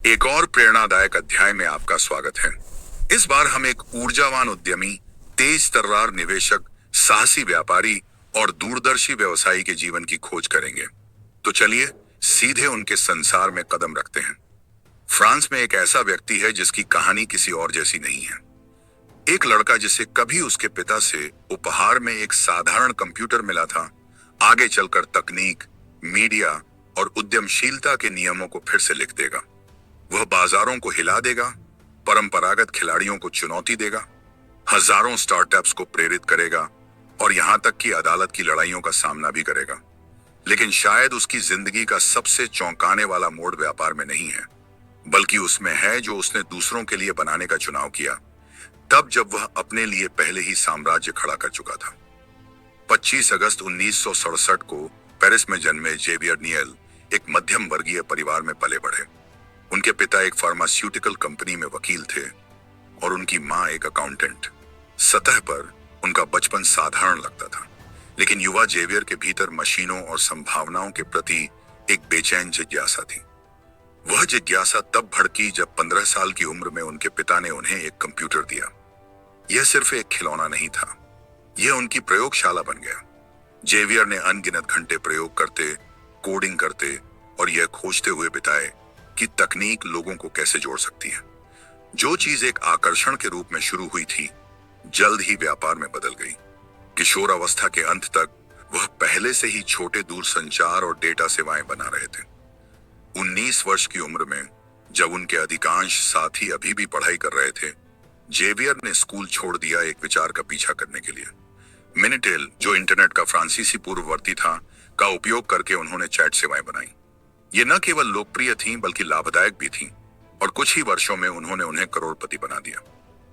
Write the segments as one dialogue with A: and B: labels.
A: एक और प्रेरणादायक अध्याय में आपका स्वागत है। इस बार हम एक ऊर्जावान उद्यमी, तेज तर्रार निवेशक, साहसी व्यापारी और दूरदर्शी व्यवसायी के जीवन की खोज करेंगे। तो चलिए सीधे उनके संसार में कदम रखते हैं। फ्रांस में एक ऐसा व्यक्ति है जिसकी कहानी किसी और जैसी नहीं है। एक लड़का जिसे कभी उसके पिता से उपहार में एक साधारण कंप्यूटर मिला था, आगे चलकर तकनीक, मीडिया और उद्यमशीलता के नियमों को फिर से लिख देगा। वह बाजारों को हिला देगा, परंपरागत खिलाड़ियों को चुनौती देगा, हजारों स्टार्टअप्स को प्रेरित करेगा और यहां तक कि अदालत की लड़ाइयों का सामना भी करेगा। लेकिन शायद उसकी जिंदगी का सबसे चौंकाने वाला मोड़ व्यापार में नहीं है, बल्कि उसमें है जो उसने दूसरों के लिए बनाने का चुनाव किया, तब जब वह अपने लिए पहले ही साम्राज्य खड़ा कर चुका था। 25 अगस्त 1967 को पेरिस में जन्मे जेवियर नियल एक मध्यम वर्गीय परिवार में पले बढ़े। उनके पिता एक फार्मास्यूटिकल कंपनी में वकील थे और उनकी मां एक अकाउंटेंट। सतह पर उनका बचपन साधारण लगता था, लेकिन युवा जेवियर के भीतर मशीनों और संभावनाओं के प्रति एक बेचैन जिज्ञासा थी। वह जिज्ञासा तब भड़की जब 15 साल की उम्र में उनके पिता ने उन्हें एक कंप्यूटर दिया। यह सिर्फ एक खिलौना नहीं था, यह उनकी प्रयोगशाला बन गया। जेवियर ने अनगिनत घंटे प्रयोग करते, कोडिंग करते और यह खोजते हुए बिताए कि तकनीक लोगों को कैसे जोड़ सकती है। जो चीज एक आकर्षण के रूप में शुरू हुई थी, जल्द ही व्यापार में बदल गई। किशोरावस्था के अंत तक वह पहले से ही छोटे दूरसंचार और डेटा सेवाएं बना रहे थे। 19 वर्ष की उम्र में, जब उनके अधिकांश साथी अभी भी पढ़ाई कर रहे थे, जेवियर ने स्कूल छोड़ दिया एक विचार का पीछा करने के लिए। मिनिटेल, जो इंटरनेट का फ्रांसीसी पूर्ववर्ती था, का उपयोग करके उन्होंने चैट सेवाएं बनाई। ये न केवल लोकप्रिय थीं बल्कि लाभदायक भी थीं, और कुछ ही वर्षों में उन्होंने उन्हें करोड़पति बना दिया।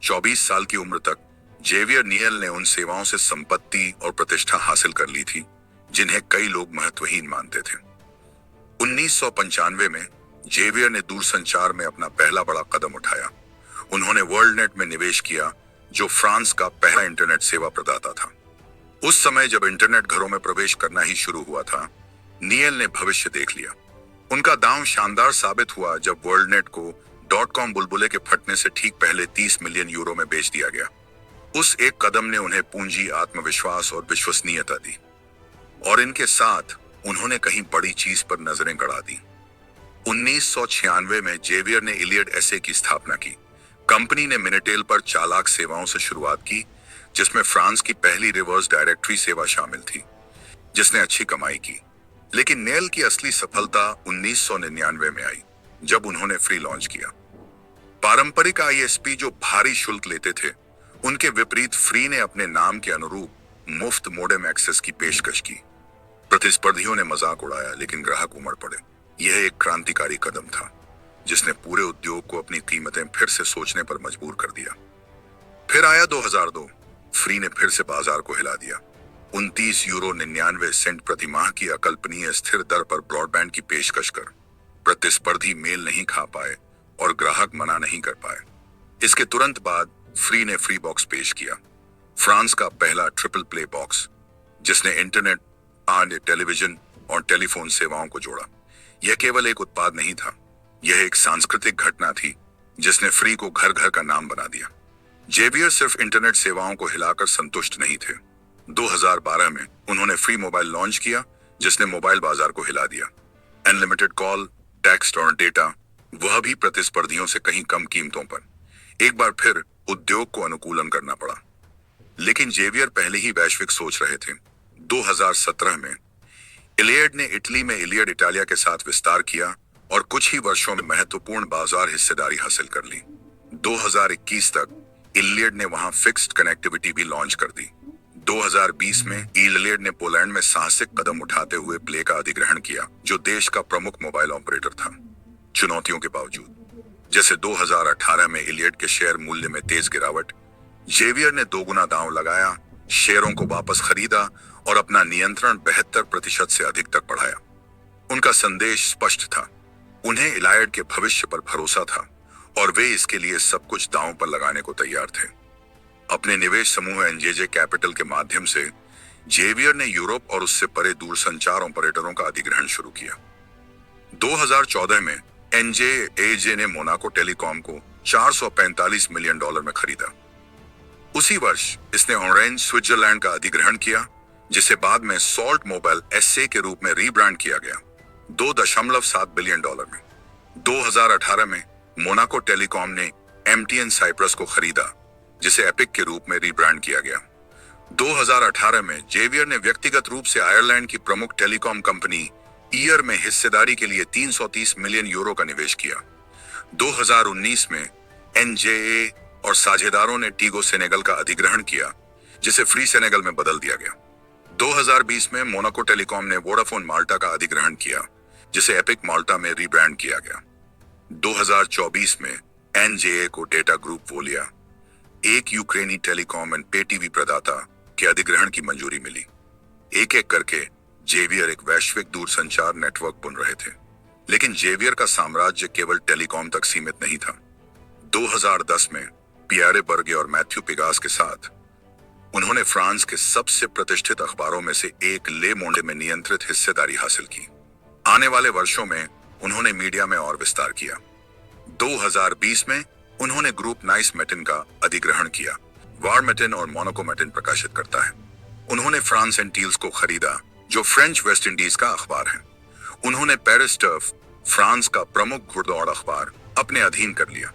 A: 24 साल की उम्र तक जेवियर नियल ने उन सेवाओं से संपत्ति और प्रतिष्ठा हासिल कर ली थी जिन्हें कई लोग महत्वहीन मानते थे। 1995 में जेवियर ने दूरसंचार में अपना पहला बड़ा कदम उठाया। उन्होंने वर्ल्डनेट में निवेश किया, जो फ्रांस का पहला इंटरनेट सेवा प्रदाता था। उस समय जब इंटरनेट घरों में प्रवेश करना ही शुरू हुआ था, नियल ने भविष्य देख लिया। उनका दांव शानदार साबित हुआ जब वर्ल्डनेट को .com बुलबुले के फटने से ठीक पहले 30 मिलियन यूरो में बेच दिया गया। उस एक कदम ने उन्हें पूंजी, आत्मविश्वास और विश्वसनीयता दी, और इनके साथ उन्होंने कहीं बड़ी चीज पर नजरें गड़ा दी। 1996 में जेवियर ने इलियड एसए की स्थापना की। कंपनी ने मिनिटेल पर चालाक सेवाओं से शुरुआत की, जिसमें फ्रांस की पहली रिवर्स डायरेक्टरी सेवा शामिल थी, जिसने अच्छी कमाई की। लेकिन नेल की असली सफलता 1999 में आई, जब उन्होंने फ्री लॉन्च किया। पारंपरिक आईएसपी जो भारी शुल्क लेते थे, उनके विपरीत फ्री ने अपने नाम के अनुरूप मुफ्त मोडेम एक्सेस की पेशकश की। प्रतिस्पर्धियों ने मजाक उड़ाया, लेकिन ग्राहक उमड़ पड़े। यह एक क्रांतिकारी कदम था, जिसने पूरे उद्योग को अपनी कीमतें फिर से सोचने पर मजबूर कर दिया। फिर आया 2002। फ्री ने फिर से बाजार को हिला दिया। 29 यूरो 99 प्रति माह की अकल्पनीय स्थिर दर पर ब्रॉडबैंड की पेशकश कर प्रतिस्पर्धी मेल नहीं खा पाए और ग्राहक मना नहीं कर पाए। इसके तुरंत बाद फ्री ने फ्री बॉक्स पेश किया, फ्रांस का पहला ट्रिपल प्ले बॉक्स, जिसने इंटरनेट, टेलीविजन और टेलीफोन सेवाओं को जोड़ा। यह केवल एक उत्पाद नहीं था, यह एक सांस्कृतिक घटना थी जिसने फ्री को घर घर का नाम बना दिया। जेवियर सिर्फ इंटरनेट सेवाओं को हिलाकर संतुष्ट नहीं थे। 2012 में उन्होंने फ्री मोबाइल लॉन्च किया, जिसने मोबाइल बाजार को हिला दिया। अनलिमिटेड कॉल, टेक्स्ट और डेटा, वह भी प्रतिस्पर्धियों से कहीं कम कीमतों पर। एक बार फिर उद्योग को अनुकूलन करना पड़ा, लेकिन जेवियर पहले ही वैश्विक सोच रहे थे। 2017 में इलियड ने इटली में इलियड इटालिया के साथ विस्तार किया और कुछ ही वर्षों में महत्वपूर्ण बाजार हिस्सेदारी हासिल कर ली। 2021 तक इलियड ने वहां फिक्स्ड कनेक्टिविटी भी लॉन्च कर दी। 2020 में इलियड ने पोलैंड में साहसिक कदम उठाते हुए प्ले का अधिग्रहण किया, जो देश का प्रमुख मोबाइल ऑपरेटर था। चुनौतियों के बावजूद, जैसे 2018 में इलियड के शेयर मूल्य में तेज गिरावट, जेवियर ने दोगुना दांव लगाया, शेयरों को वापस खरीदा और अपना नियंत्रण 72% से अधिक तक बढ़ाया। उनका संदेश स्पष्ट था, उन्हें इलियड के भविष्य पर भरोसा था और वे इसके लिए सब कुछ दांव पर लगाने को तैयार थे। अपने निवेश समूह एनजेजे कैपिटल के माध्यम से जेवियर ने यूरोप और उससे परे दूरसंचार ऑपरेटरों का अधिग्रहण शुरू किया। 2014 में एनजेएजे ने मोनाको टेलीकॉम को $445 मिलियन में खरीदा। उसी वर्ष इसने ऑरेंज स्विट्जरलैंड का अधिग्रहण किया, जिसे बाद में सॉल्ट मोबाइल एसए के रूप में रीब्रांड किया गया $2.7 बिलियन में। 2018 में मोनाको टेलीकॉम ने एमटीएन साइप्रस को खरीदा, जिसे एपिक के रूप में रीब्रांड किया गया। 2018 में जेवियर ने व्यक्तिगत रूप से आयरलैंड की प्रमुख टेलीकॉम कंपनी ईयर में हिस्सेदारी के लिए €330 मिलियन का निवेश किया। 2019 में एनजेए और साझेदारों ने टीगो सेनेगल का अधिग्रहण किया, जिसे फ्री सेनेगल में बदल दिया गया। 2020 में मोनाको टेलीकॉम ने वोडाफोन माल्टा का अधिग्रहण किया, जिसे एपिक माल्टा में रीब्रांड किया गया। 2024 में एनजेए को डेटा ग्रुप वोलिया, एक यूक्रेनी टेलीकॉम एंड पे टीवी प्रदाता, के अधिग्रहण की मंजूरी मिली। एक एक करके जेवियर एक वैश्विक दूरसंचार नेटवर्क बुन रहे थे, लेकिन जेवियर का साम्राज्य केवल टेलीकॉम तक सीमित नहीं था। 2010 में पियरे बर्गे और मैथ्यू पिगास के साथ उन्होंने फ्रांस के सबसे प्रतिष्ठित अखबारों में से एक ले मोंडे में नियंत्रित हिस्सेदारी हासिल की। आने वाले वर्षों में उन्होंने मीडिया में और विस्तार किया। 2020 में उन्होंने ग्रुप नाइस मेटिन का अधिग्रहण किया। वार मेटिन और मोनाको मेटिन प्रकाशित करता है। उन्होंने फ्रांस एंटील्स को खरीदा, जो फ्रेंच वेस्ट इंडीज का अखबार है। उन्होंने पेरिस टर्फ, फ्रांस का प्रमुख घुड़दौड़ अखबार, अपने अधीन कर लिया।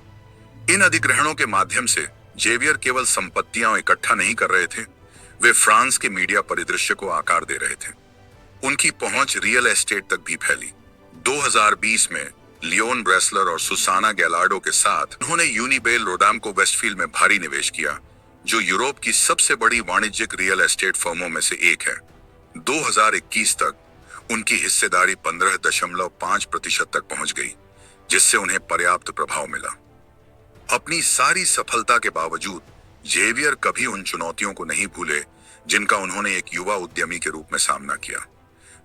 A: इन अधिग्रहणों के माध्यम से जेवियर केवल संपत्तियां इकट्ठा नहीं कर रहे थे, वे फ्रांस के मीडिया परिदृश्य को आकार दे रहे थे। उनकी पहुंच रियल एस्टेट तक भी फैली। 2020 में लियोन ब्रेसलर और सुसाना गैलार्डो के साथ उन्होंने यूनिबेल रोडामको वेस्टफील्ड में भारी निवेश किया, जो यूरोप की सबसे बड़ी वाणिज्यिक रियल एस्टेट फर्मों में से एक है। 2021 तक उनकी हिस्सेदारी 15.5% तक पहुंच गई, जिससे उन्हें पर्याप्त प्रभाव मिला। अपनी सारी सफलता के बावजूद जेवियर कभी उन चुनौतियों को नहीं भूले जिनका उन्होंने एक युवा उद्यमी के रूप में सामना किया।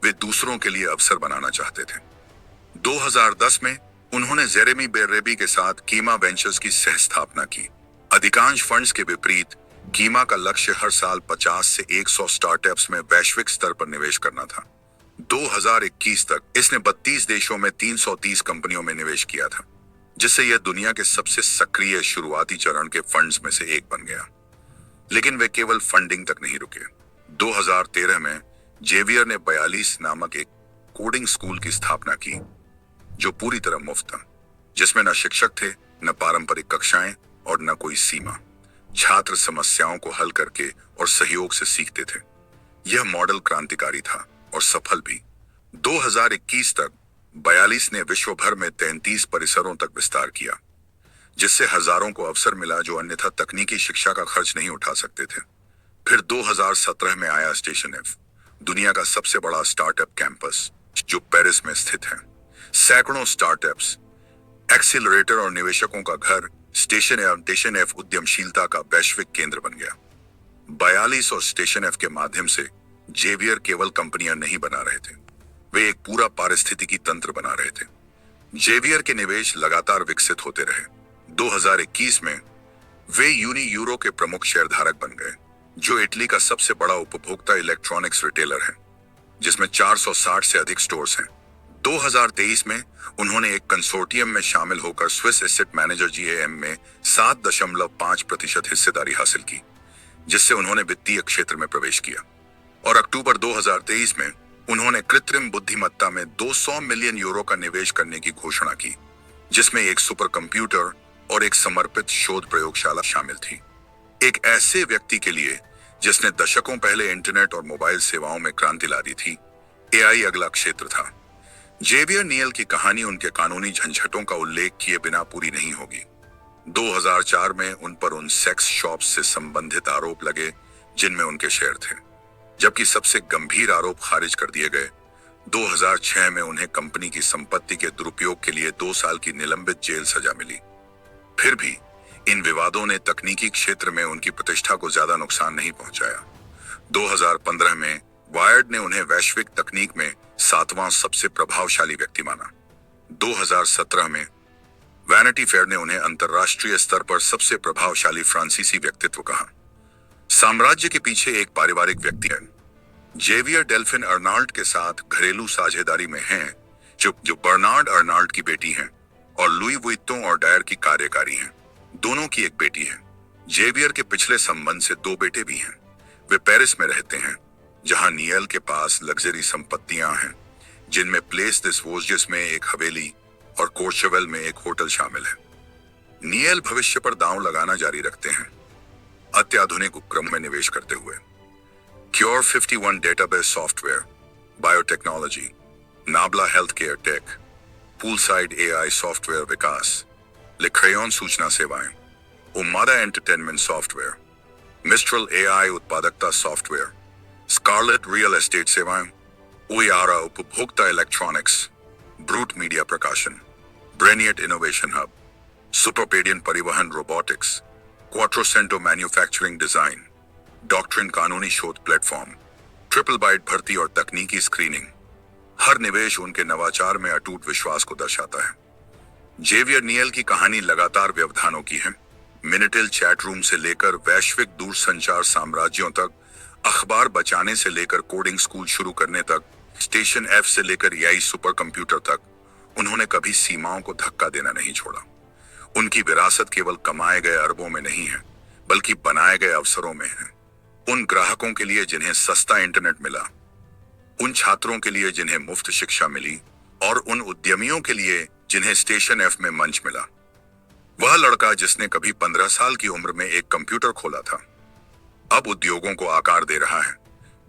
A: वे दूसरों के लिए अवसर बनाना चाहते थे। 2010 में उन्होंने जेरेमी बेरेबी के साथ कीमा वेंचर्स की सहस्थापना की। अधिकांश फंड्स के विपरीत कीमा का लक्ष्य हर साल 50 से 100 स्टार्टअप्स में वैश्विक स्तर पर निवेश करना था। 2021 तक इसने 32 देशों में 330 कंपनियों में निवेश किया था, जिससे यह दुनिया के सबसे सक्रिय शुरुआती चरण के फंड्स में से एक बन गया। लेकिन वे केवल फंडिंग तक नहीं रुके। 2013 में जेवियर ने 42 नामक एक कोडिंग स्कूल की स्थापना की, जो पूरी तरह मुफ्त था, जिसमें न शिक्षक थे, न पारंपरिक कक्षाएं और न कोई सीमा। छात्र समस्याओं को हल करके और सहयोग से सीखते थे। यह मॉडल क्रांतिकारी था और सफल भी। 2021 तक 42 ने विश्व भर में 33 परिसरों तक विस्तार किया, जिससे हजारों को अवसर मिला जो अन्यथा तकनीकी शिक्षा का खर्च नहीं उठा सकते थे। फिर 2017 में आया स्टेशन एफ, दुनिया का सबसे बड़ा स्टार्टअप कैंपस, जो पेरिस में स्थित है। सैकड़ों स्टार्टअप्स, एक्सीलरेटर और निवेशकों का घर, स्टेशन एफ उद्यमशीलता का वैश्विक केंद्र बन गया। 42 और स्टेशन एफ के माध्यम से जेवियर केवल कंपनियां नहीं बना रहे थे, वे एक पूरा पारिस्थितिकी तंत्र बना रहे थे। जेवियर के निवेश लगातार विकसित होते रहे। 2021 में वे यूरो के प्रमुख शेयरधारक बन गए, जो इटली का सबसे बड़ा उपभोक्ता इलेक्ट्रॉनिक्स रिटेलर है, जिसमें 460 से अधिक स्टोर्स हैं। 2023 में उन्होंने एक कंसोर्टियम में शामिल होकर स्विस एसेट मैनेजर जीएएम में 7.5% हिस्सेदारी हासिल की, जिससे उन्होंने वित्तीय क्षेत्र में प्रवेश किया। और अक्टूबर 2023 में उन्होंने कृत्रिम बुद्धिमत्ता में €200 मिलियन का निवेश करने की घोषणा की, जिसमें एक सुपर कंप्यूटर और एक समर्पित शोध प्रयोगशाला शामिल थी। एक ऐसे व्यक्ति के लिए जिसने दशकों पहले इंटरनेट और मोबाइल सेवाओं में क्रांति ला दी थी, एआई अगला क्षेत्र था। जेवियर नियल की कहानी उनके कानूनी झंझटों का उल्लेख किए बिना पूरी नहीं होगी। 2004 में उन पर उन सेक्स शॉप्स से संबंधित आरोप लगे जिनमें उनके शेयर थे, जबकि सबसे गंभीर आरोप खारिज कर दिए गए। 2006 में उन्हें कंपनी की संपत्ति के दुरुपयोग के लिए 2 साल की निलंबित जेल सजा मिली। फिर भी इन विवादों ने तकनीकी क्षेत्र में उनकी प्रतिष्ठा को ज्यादा नुकसान नहीं पहुंचाया। 2015 में वायर्ड ने उन्हें वैश्विक तकनीक में 7वां सबसे प्रभावशाली व्यक्ति माना। 2017 में वैनिटी फेयर ने उन्हें अंतर्राष्ट्रीय स्तर पर सबसे प्रभावशाली फ्रांसीसी व्यक्तित्व कहा। साम्राज्य के पीछे एक पारिवारिक व्यक्ति है। जेवियर डेल्फिन अर्नाल्ड के साथ घरेलू साझेदारी में हैं, जो बर्नार्ड अर्नाल्ड की बेटी हैं, और लुई वुइटों और डायर की कार्यकारी हैं। दोनों की एक बेटी है। जेवियर के पिछले संबंध से 2 बेटे भी हैं। वे पेरिस में रहते हैं, जहां नियल के पास लग्जरी संपत्तियां हैं, जिनमें प्लेस दिस वोजेस में एक हवेली और कोर्चेवेल में एक होटल शामिल है। नियल भविष्य पर दांव लगाना जारी रखते हैं, अत्याधुनिक उपक्रम में निवेश करते हुए। Cure 51 database software, biotechnology, Nabla health care tech, poolside AI software विकास, लिक्रेयन सूचना सेवाएं, उम्मादा एंटरटेनमेंट सॉफ्टवेयर, मिस्ट्रल एआई उत्पादकता सॉफ्टवेयर, स्कारलेट रियल एस्टेट सेवाएं, ओयारा उपभोक्ता इलेक्ट्रॉनिक्स, ब्रूट मीडिया प्रकाशन, ब्रेनियट इनोवेशन हब, सुपरपेडियन परिवहन रोबोटिक्स, क्वाट्रोसेंटो मैन्युफैक्चरिंग डिजाइन, डॉक्ट्रिन कानूनी शोध प्लेटफॉर्म, ट्रिपल बाइट भर्ती और तकनीकी स्क्रीनिंग। हर निवेश उनके नवाचार में अटूट विश्वास को दर्शाता है। जेवियर नियल की कहानी लगातार व्यवधानों की है। मिनिटेल चैट रूम से लेकर वैश्विक दूरसंचार साम्राज्यों तक, अखबार बचाने से लेकर कोडिंग स्कूल शुरू करने तक, स्टेशन एफ से लेकर एआई सुपर कंप्यूटर तक, उन्होंने कभी सीमाओं को धक्का देना नहीं छोड़ा। उनकी विरासत केवल कमाए गए अरबों में नहीं है, बल्कि बनाए गए अवसरों में है। उन ग्राहकों के लिए जिन्हें सस्ता इंटरनेट मिला, उन छात्रों के लिए जिन्हें मुफ्त शिक्षा मिली, और उन उद्यमियों के लिए जिन्हें स्टेशन एफ में मंच मिला। वह लड़का जिसने कभी 15 साल की उम्र में एक कंप्यूटर खोला था, अब उद्योगों को आकार दे रहा है,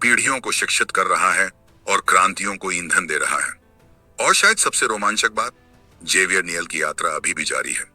A: पीढ़ियों को शिक्षित कर रहा है और क्रांतियों को ईंधन दे रहा है। और शायद सबसे रोमांचक बात, जेवियर नियल की यात्रा अभी भी जारी है।